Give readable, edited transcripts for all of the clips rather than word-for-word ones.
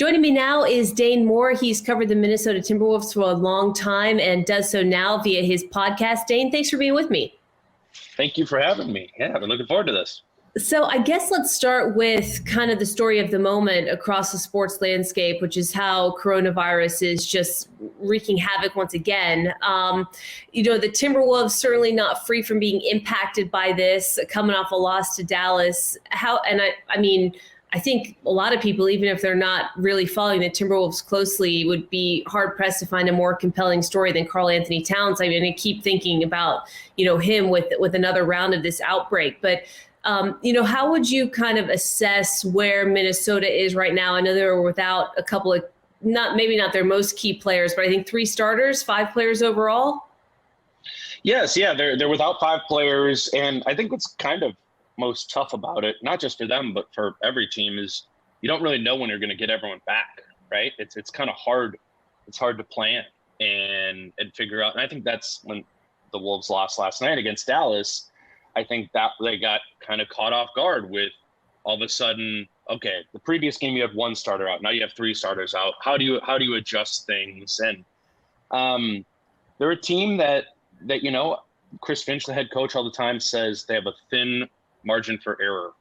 Joining me now is Dane Moore. He's covered the Minnesota Timberwolves for a long time and does so now via his podcast. Dane, thanks for being with me. Thank you for having me. Yeah, I've been looking forward to this. So I guess let's start with kind of the story of the moment across the sports landscape, which is how coronavirus is just wreaking havoc once again. The Timberwolves certainly not free from being impacted by this, coming off a loss to Dallas. I think a lot of people, even if they're not really following the Timberwolves closely, would be hard pressed to find a more compelling story than Karl-Anthony Towns. I keep thinking about, him with another round of this outbreak. But how would you kind of assess where Minnesota is right now? I know they were without a couple of, maybe not their most key players, but I think 3 starters, 5 players overall. Yes, yeah, they're without 5 players, and I think what's kind of most tough about it, not just for them, but for every team, is you don't really know when you're going to get everyone back, right? It's kind of hard. It's hard to plan and figure out. And I think that's when the Wolves lost last night against Dallas. I think that they got kind of caught off guard with all of a sudden, okay, the previous game you had 1 starter out. Now you have 3 starters out. How do you adjust things? And they're a team that Chris Finch, the head coach, all the time says they have a thin margin for error.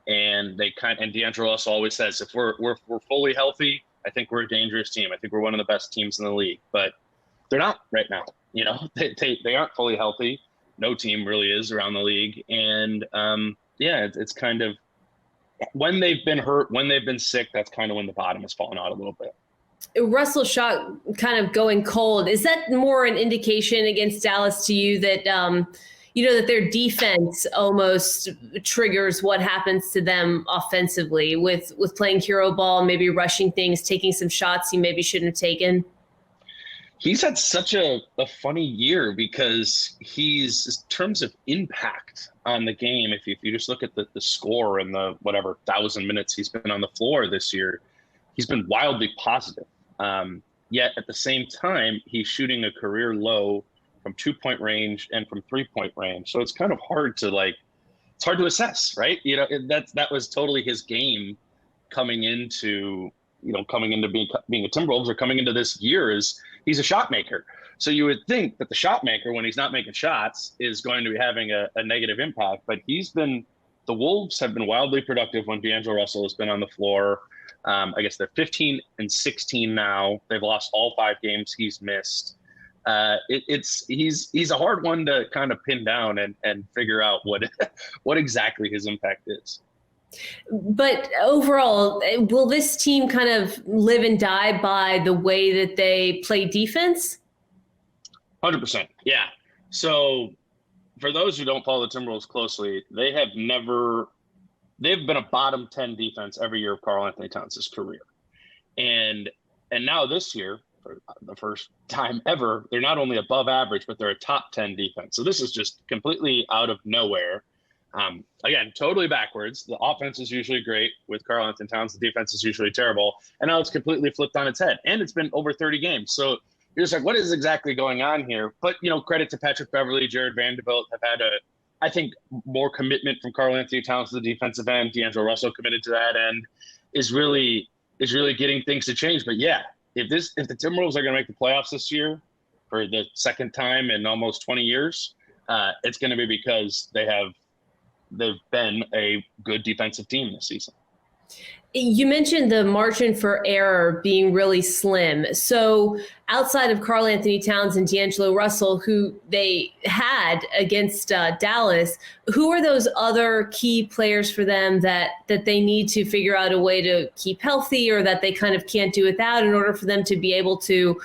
And and DeAngelo Russell always says, if we're fully healthy, I think we're a dangerous team. I think we're one of the best teams in the league. But they're not right now. They aren't fully healthy. No team really is around the league. And it's kind of when they've been hurt, when they've been sick, that's kind of when the bottom has fallen out a little bit. Russell shot kind of going cold. Is that more an indication against Dallas to you that, that their defense almost triggers what happens to them offensively with playing hero ball, maybe rushing things, taking some shots you maybe shouldn't have taken? He's had such a funny year because in terms of impact on the game, if you just look at the score and the 1,000 minutes he's been on the floor this year, he's been wildly positive. Yet at the same time, he's shooting a career low from 2-point range and from 3-point range. So it's kind of hard to assess, right? That was totally his game coming into being a Timberwolves, or coming into this year, is he's a shot maker. So you would think that the shot maker, when he's not making shots, is going to be having a negative impact. But the Wolves have been wildly productive when DeAngelo Russell has been on the floor. I guess they're 15-16 now. They've lost all 5 games he's missed. He's a hard one to kind of pin down and figure out what exactly his impact is. But overall, will this team kind of live and die by the way that they play defense? 100%. Yeah. So for those who don't follow the Timberwolves closely, they've been a bottom 10 defense every year of Karl-Anthony Towns' career. And now this year, for the first time ever, they're not only above average, but they're a top 10 defense. So this is just completely out of nowhere. Again, totally backwards. The offense is usually great with Karl-Anthony Towns. The defense is usually terrible. And now it's completely flipped on its head. And it's been over 30 games. So you're just like, what is exactly going on here? But, credit to Patrick Beverley, Jared Vanderbilt have had I think, more commitment from Karl-Anthony Towns to the defensive end. DeAngelo Russell committed to that end, is really getting things to change. But yeah, if the Timberwolves are going to make the playoffs this year for the second time in almost 20 years, it's going to be because they've been a good defensive team this season. You mentioned the margin for error being really slim. So outside of Karl-Anthony Towns and DeAngelo Russell, who they had against Dallas, who are those other key players for them that they need to figure out a way to keep healthy, or that they kind of can't do without, in order for them to be able to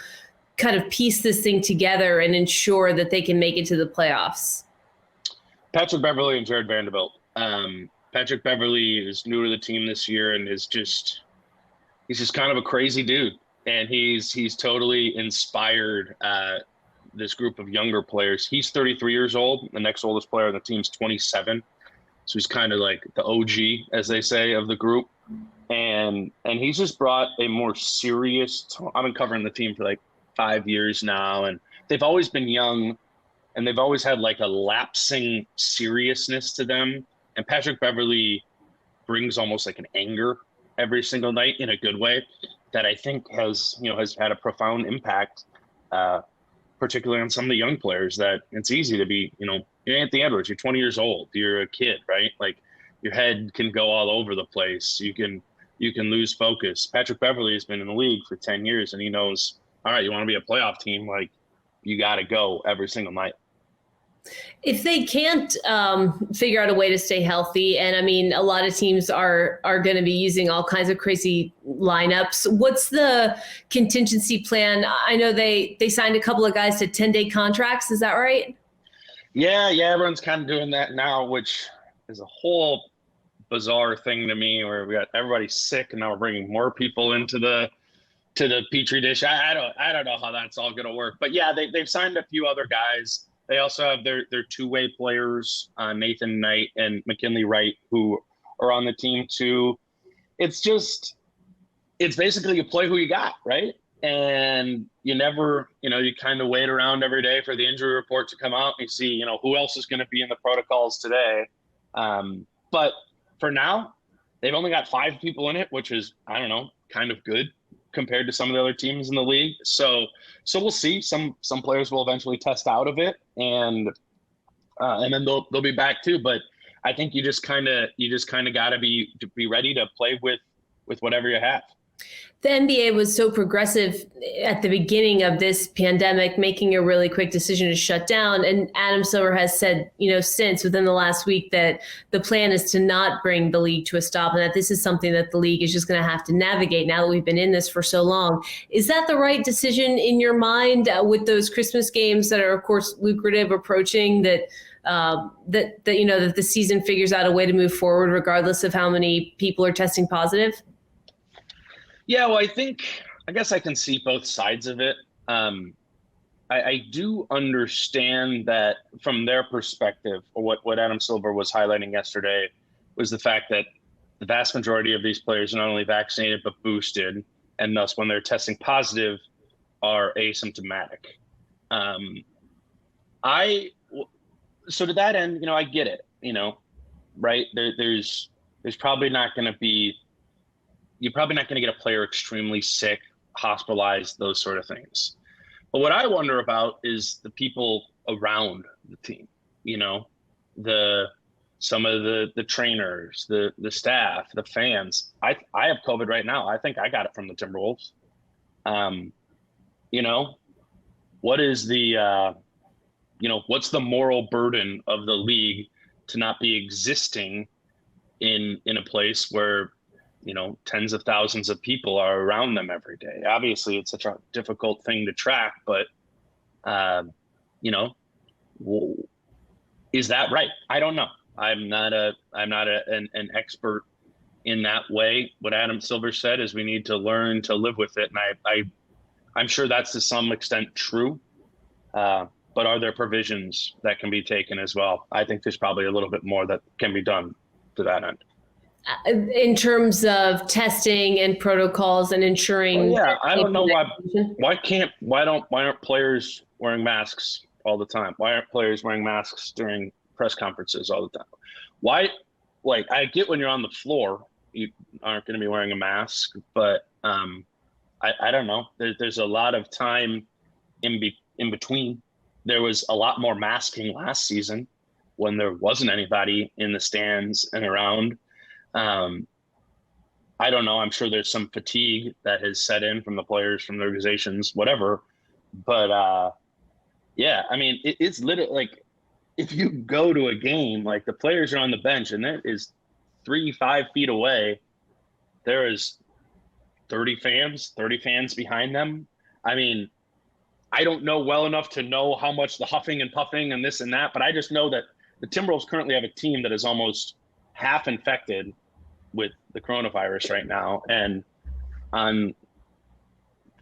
kind of piece this thing together and ensure that they can make it to the playoffs? Patrick Beverley and Jared Vanderbilt. Patrick Beverley is new to the team this year and he's just kind of a crazy dude. And he's totally inspired this group of younger players. He's 33 years old. The next oldest player on the team's 27. So he's kind of like the OG, as they say, of the group. And he's just brought a more serious – I've been covering the team for like 5 years now. And they've always been young and they've always had like a lapsing seriousness to them. And Patrick Beverley brings almost like an anger every single night in a good way that I think has had a profound impact, particularly on some of the young players. That it's easy to be, you're Anthony Edwards, you're 20 years old, you're a kid, right? Like your head can go all over the place. You can lose focus. Patrick Beverley has been in the league for 10 years and he knows, all right, you want to be a playoff team, like you got to go every single night. If they can't figure out a way to stay healthy, and I mean, a lot of teams are going to be using all kinds of crazy lineups, what's the contingency plan? I know they signed a couple of guys to 10-day contracts. Is that right? Yeah, everyone's kind of doing that now, which is a whole bizarre thing to me, where we got everybody sick and now we're bringing more people into the petri dish. I don't know how that's all going to work, but yeah, they've signed a few other guys. They also have their two-way players, Nathan Knight and McKinley Wright, who are on the team too. It's basically you play who you got, right? And you never, you kind of wait around every day for the injury report to come out and you see, who else is going to be in the protocols today. But for now, they've only got 5 people in it, which is, I don't know, kind of good compared to some of the other teams in the league. So we'll see. Some players will eventually test out of it, and then they'll be back too. But I think you just kind of got to be ready to play with whatever you have. The NBA was so progressive at the beginning of this pandemic, making a really quick decision to shut down. And Adam Silver has said, since within the last week, that the plan is to not bring the league to a stop, and that this is something that the league is just going to have to navigate now that we've been in this for so long. Is that the right decision in your mind, with those Christmas games that are, of course, lucrative approaching, that the season figures out a way to move forward regardless of how many people are testing positive? Yeah, well, I guess I can see both sides of it. I do understand that from their perspective, or what Adam Silver was highlighting yesterday was the fact that the vast majority of these players are not only vaccinated but boosted, and thus when they're testing positive are asymptomatic. So to that end, I get it, right? There's probably not going to be, you're probably not going to get a player extremely sick, hospitalized, those sort of things. But what I wonder about is the people around the team, some of the trainers, the staff, the fans. I have COVID right now. I think I got it from the Timberwolves. What is what's the moral burden of the league to not be existing in a place where tens of thousands of people are around them every day? Obviously, it's such a difficult thing to track, but, is that right? I don't know. I'm not an expert in that way. What Adam Silver said is we need to learn to live with it. And I'm sure that's to some extent true. But are there provisions that can be taken as well? I think there's probably a little bit more that can be done to that end. In terms of testing and protocols and ensuring. Well, yeah, I don't know why aren't players wearing masks all the time? Why aren't players wearing masks during press conferences all the time? Why? Like, I get when you're on the floor, you aren't going to be wearing a mask, but I don't know. There's a lot of time in between. There was a lot more masking last season when there wasn't anybody in the stands and around. I don't know. I'm sure there's some fatigue that has set in from the players, from the organizations, whatever. But yeah, I mean, it's literally like, if you go to a game, like the players are on the bench and that is 3-5 feet away, there is 30 fans behind them. I mean, I don't know well enough to know how much the huffing and puffing and this and that, but I just know that the Timberwolves currently have a team that is almost half infected with the coronavirus right now. And on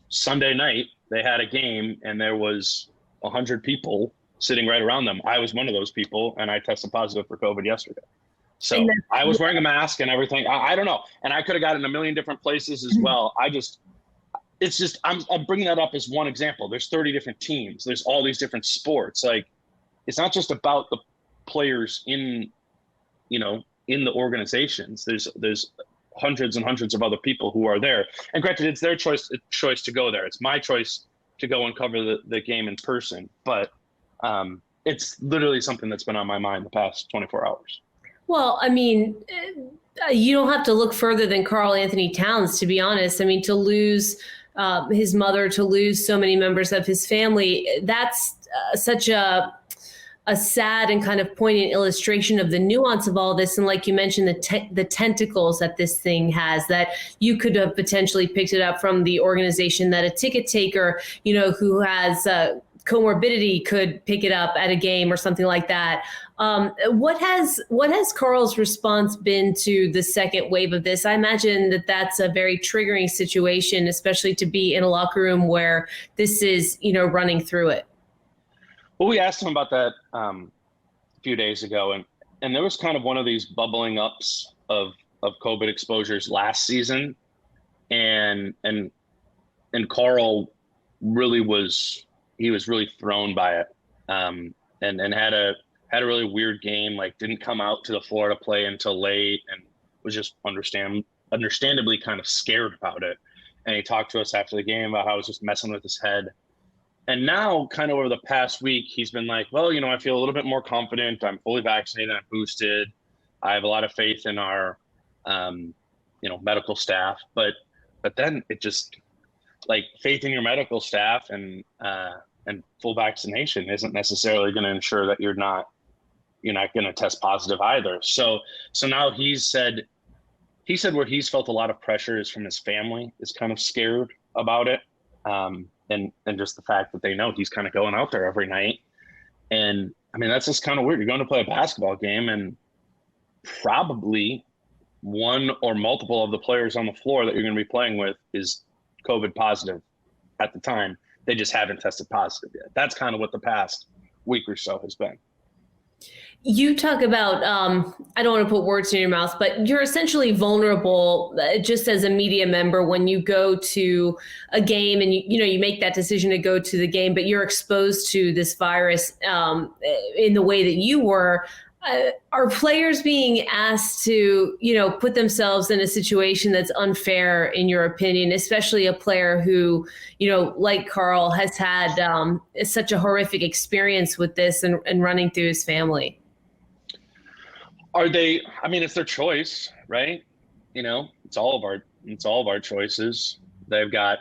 Sunday night, they had a game and there was 100 people sitting right around them. I was one of those people and I tested positive for COVID yesterday. So I was wearing a mask and everything. I don't know. And I could have got it in a million different places as well. I'm bringing that up as one example. There's 30 different teams. There's all these different sports. Like, it's not just about the players in the organizations. There's hundreds and hundreds of other people who are there. And granted, it's their choice to go there. It's my choice to go and cover the game in person. But it's literally something that's been on my mind the past 24 hours. Well, I mean, you don't have to look further than Karl-Anthony Towns, to be honest. I mean, to lose his mother, to lose so many members of his family, that's such a sad and kind of poignant illustration of the nuance of all this. And like you mentioned, the tentacles that this thing has, that you could have potentially picked it up from the organization that a ticket taker, who has comorbidity could pick it up at a game or something like that. What has Karl's response been to the second wave of this? I imagine that that's a very triggering situation, especially to be in a locker room where this is, running through it. Well, we asked him about that a few days ago, and there was kind of one of these bubbling ups of COVID exposures last season, and Karl really was really thrown by it, and had a really weird game. Like, didn't come out to the floor to play until late, and was just understandably kind of scared about it. And he talked to us after the game about how it was just messing with his head. And now, kind of over the past week, he's been like, well, I feel a little bit more confident. I'm fully vaccinated. I'm boosted. I have a lot of faith in our, medical staff. But then it just, like, faith in your medical staff and full vaccination isn't necessarily going to ensure that you're not going to test positive either. So now he said where he's felt a lot of pressure is from his family, is kind of scared about it. And just the fact that they know he's kind of going out there every night. And I mean, that's just kind of weird. You're going to play a basketball game, and probably one or multiple of the players on the floor that you're going to be playing with is COVID positive at the time. They just haven't tested positive yet. That's kind of what the past week or so has been. You talk about, I don't want to put words in your mouth, but you're essentially vulnerable just as a media member when you go to a game and you make that decision to go to the game, but you're exposed to this virus in the way that you were. Are players being asked to, put themselves in a situation that's unfair, in your opinion, especially a player who, like Karl, has had such a horrific experience with this and running through his family? Are they? I mean, it's their choice, right? It's all of our choices. They've got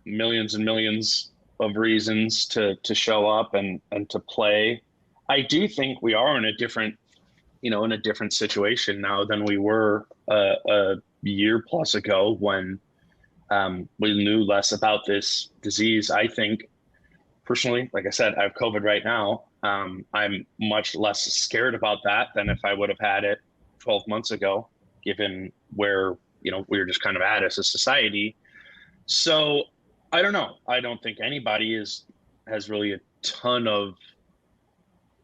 millions and millions of reasons to show up and to play. I do think we are in a different situation now than we were a year plus ago when we knew less about this disease. I think personally, like I said, I have COVID right now. I'm much less scared about that than if I would have had it 12 months ago, given where, we were just kind of at as a society. So I don't know. I don't think anybody has really a ton of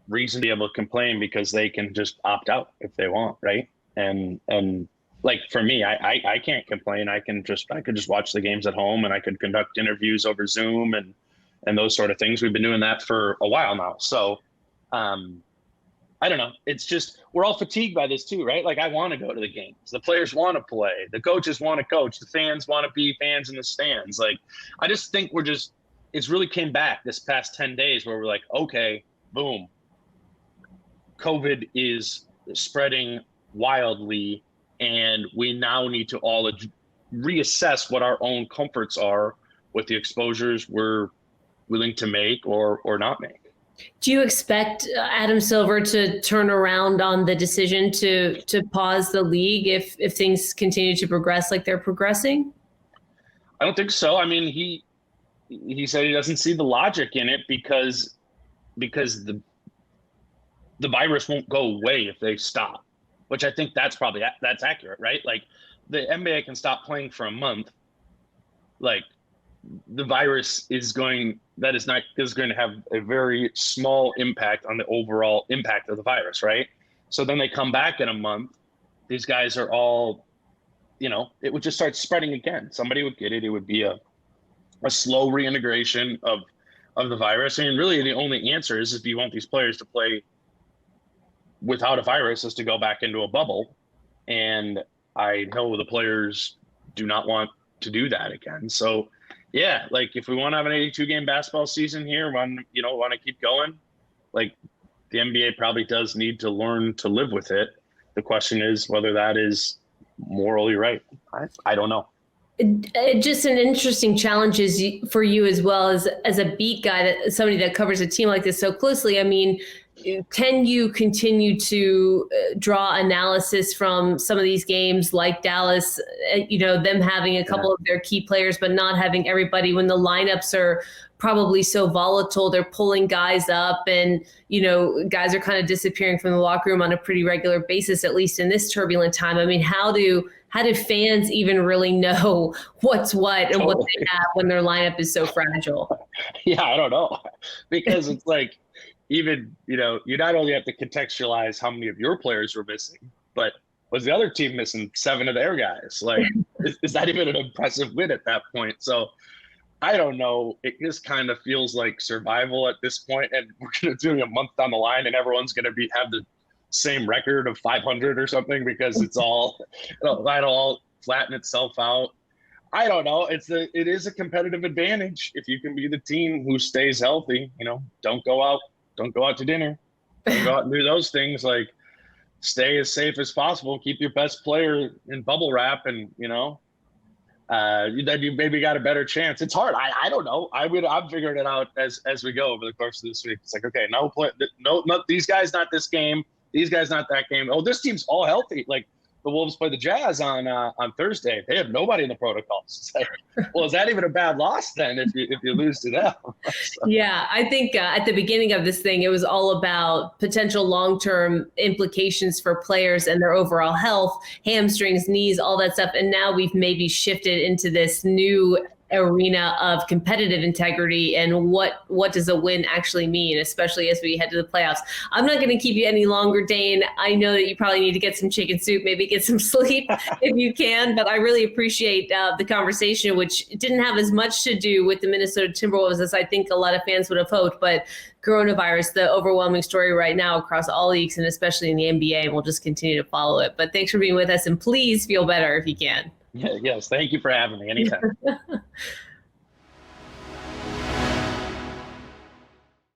reason to be able to complain, because they can just opt out if they want. Right. And like for me, I can't complain. I could just watch the games at home, and I could conduct interviews over Zoom and those sort of things. We've been doing that for a while now. So I don't know. It's just, we're all fatigued by this too, right? Like, I want to go to the games. The players want to play. The coaches want to coach. The fans want to be fans in the stands. Like, I just think it's really came back this past 10 days where we're like, okay, boom. COVID is spreading wildly, and we now need to all reassess what our own comforts are with the exposures we're willing to make or not make. Do you expect Adam Silver to turn around on the decision to pause the league if things continue to progress like they're progressing? I don't think so. I mean, he said he doesn't see the logic in it because the virus won't go away if they stop, which I think that's accurate, right? Like, the NBA can stop playing for a month. Like, the virus is going to have a very small impact on the overall impact of the virus, right? So then they come back in a month. These guys are all, it would just start spreading again. Somebody would get it. It would be a slow reintegration of the virus. I mean, really, the only answer is if you want these players to play without a virus is to go back into a bubble. And I know the players do not want to do that again. So, yeah, like if we want to have an 82-game basketball season here, want to keep going, like the NBA probably does need to learn to live with it. The question is whether that is morally right. I don't know. Just an interesting challenge is for you as well as a beat guy, somebody that covers a team like this so closely. I mean, can you continue to draw analysis from some of these games like Dallas, them having a couple of their key players, but not having everybody when the lineups are probably so volatile, they're pulling guys up and, guys are kind of disappearing from the locker room on a pretty regular basis, at least in this turbulent time. I mean, how do fans even really know what's what and what they have when their lineup is so fragile? Yeah, I don't know. Because it's like, even, you not only have to contextualize how many of your players were missing, but was the other team missing 7 of their guys? Like, is that even an impressive win at that point? So I don't know. It just kind of feels like survival at this point, and we're going to do a month down the line and everyone's going to have the same record of 500 or something because that'll all flatten itself out. I don't know. It is a competitive advantage if you can be the team who stays healthy. Don't go out to dinner. Don't go out and do those things. Like, stay as safe as possible. Keep your best player in bubble wrap, and then you maybe got a better chance. It's hard. I don't know. I'm figuring it out as we go over the course of this week. It's like, okay, no, these guys not this game. These guys not that game. Oh, this team's all healthy. Like, the Wolves play the Jazz on Thursday. They have nobody in the protocols. It's like, well, is that even a bad loss then if you lose to them? So. Yeah, I think at the beginning of this thing, it was all about potential long-term implications for players and their overall health, hamstrings, knees, all that stuff. And now we've maybe shifted into this new arena of competitive integrity and what does a win actually mean, especially as we head to the playoffs. I'm not going to keep you any longer, Dane. I know that you probably need to get some chicken soup, maybe get some sleep if you can, but I really appreciate the conversation, which didn't have as much to do with the Minnesota Timberwolves as I think a lot of fans would have hoped, but coronavirus, the overwhelming story right now across all leagues and especially in the NBA, and we'll just continue to follow it. But thanks for being with us, and please feel better if you can. Yes, thank you for having me anytime.